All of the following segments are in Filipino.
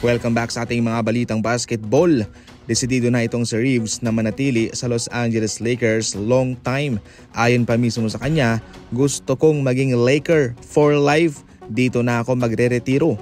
Welcome back sa ating mga balitang basketball. Desidido na itong si Reeves na manatili sa Los Angeles Lakers long time. Ayon pa mismo sa kanya, gusto kong maging Laker for life. Dito na ako magre-retiro.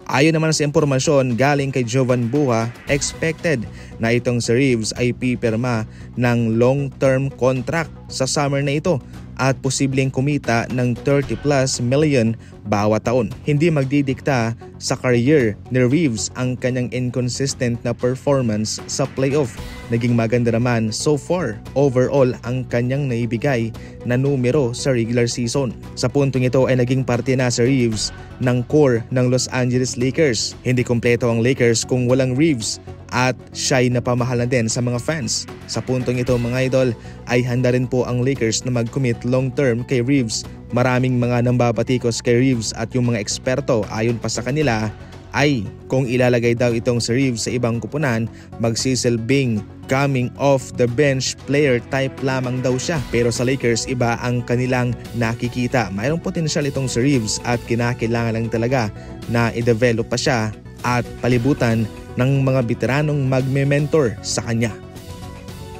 Ayon naman sa impormasyon galing kay Jovan Buha, expected na itong si Reeves ay pipirma ng long-term contract sa summer na ito at posibleng kumita ng 30+ million bawat taon. Hindi magdidikta sa career ni Reeves ang kanyang inconsistent na performance sa playoff. Naging maganda naman so far overall ang kanyang naibigay na numero sa regular season. Sa puntong ito ay naging parte na si Reeves ng core ng Los Angeles Lakers. Hindi kompleto ang Lakers kung walang Reeves at siya'y napamahal na din sa mga fans. Sa puntong ito mga idol ay handa rin po ang Lakers na mag-commit long term kay Reeves. Maraming mga nambabatikos kay Reeves at yung mga eksperto ayon pa sa kanila ay kung ilalagay daw itong si Reeves sa ibang kupunan, magsisilbing coming off the bench player type lamang daw siya. Pero sa Lakers iba ang kanilang nakikita. Mayroong potensyal itong si Reeves at kinakailangan lang talaga na i-develop pa siya at palibutan ng mga veteranong magme-mentor sa kanya.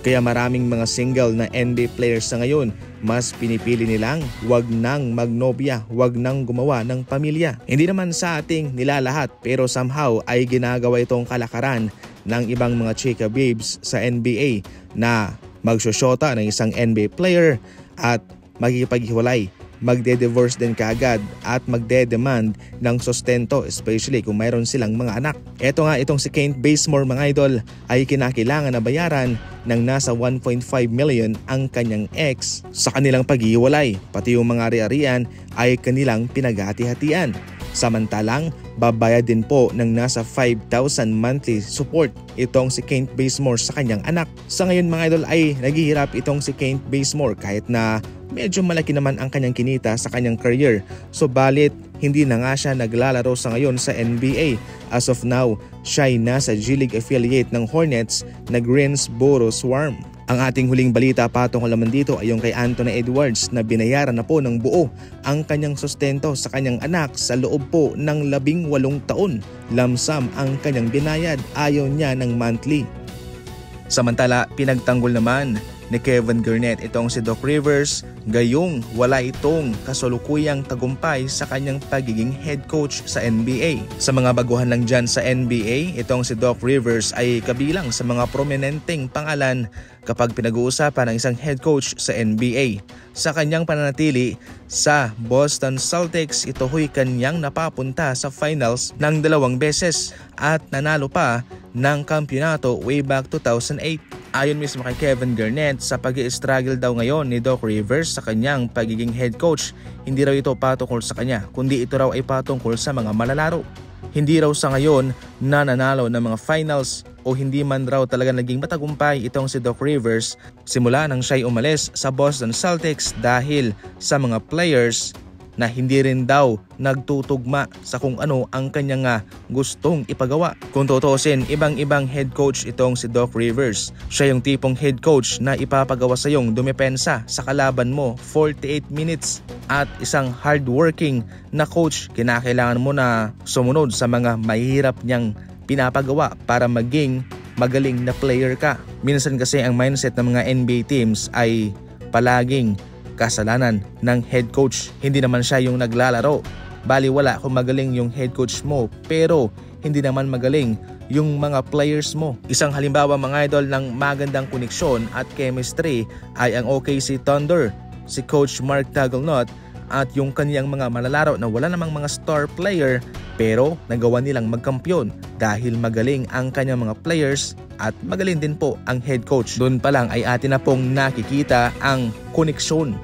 Kaya maraming mga single na NBA players sa ngayon, mas pinipili nilang wag nang magnobya, wag nang gumawa ng pamilya. Hindi naman sa ating nilalahat pero somehow ay ginagawa itong kalakaran ng ibang mga chika babes sa NBA na magsosyota ng isang NBA player at magkikipaghiwalay. Magde-divorce din kaagad at magde-demand ng sustento, especially kung mayroon silang mga anak. Ito nga itong si Kent Bazemore mga idol ay kinakailangan na bayaran ng nasa 1.5 million ang kanyang ex sa kanilang paghihiwalay. Pati yung mga ari-arian ay kanilang pinaghati-hatian. Samantalang babayad din po ng nasa 5,000 monthly support itong si Kent Bazemore sa kanyang anak. Sa ngayon mga idol ay naghihirap itong si Kent Bazemore kahit na medyo malaki naman ang kanyang kinita sa kanyang career. Subalit hindi na nga siya naglalaro sa ngayon sa NBA. As of now, siya ay nasa G-League affiliate ng Hornets na Greensboro Swarm. Ang ating huling balita patungkol naman dito ay yung kay Anthony Edwards na binayaran na po ng buo ang kanyang sustento sa kanyang anak sa loob po ng 18 taon. Lamsam ang kanyang binayad, ayaw niya ng monthly. Samantala, pinagtanggol naman ni Kevin Garnett itong si Doc Rivers, gayong wala itong kasalukuyang tagumpay sa kanyang pagiging head coach sa NBA. Sa mga baguhan lang dyan sa NBA, itong si Doc Rivers ay kabilang sa mga prominenteng pangalan kapag pinag-uusapan ng isang head coach sa NBA. Sa kanyang pananatili sa Boston Celtics, ito ho'y kanyang napapunta sa finals ng 2 beses at nanalo pa ng kampyonato way back 2008. Ayon mismo kay Kevin Garnett, sa pag-i-struggle daw ngayon ni Doc Rivers sa kanyang pagiging head coach, hindi raw ito patungkol sa kanya, kundi ito raw ay patungkol sa mga malalaro. Hindi raw sa ngayon na nanalo ng mga finals o hindi man raw talaga naging matagumpay itong si Doc Rivers simula nang siya'y umalis sa Boston Celtics dahil sa mga players na hindi rin daw nagtutugma sa kung ano ang kanyang gustong ipagawa. Kung tutuusin, ibang-ibang head coach itong si Doc Rivers. Siya yung tipong head coach na ipapagawa sa yung dumepensa sa kalaban mo 48 minutes at isang hardworking na coach. Kinakailangan mo na sumunod sa mga mahihirap niyang pinapagawa para maging magaling na player ka. Minsan kasi ang mindset ng mga NBA teams ay palaging kasalanan ng head coach. Hindi naman siya yung naglalaro. Baliwala kung magaling yung head coach mo pero hindi naman magaling yung mga players mo. Isang halimbawa mga idol ng magandang koneksyon at chemistry ay ang OKC Thunder, si Coach Mark Daigneault at yung kaniyang mga malalaro na wala namang mga star player pero nagawa nilang magkampiyon dahil magaling ang kanyang mga players at magaling din po ang head coach. Doon pa lang ay atin na pong nakikita ang koneksyon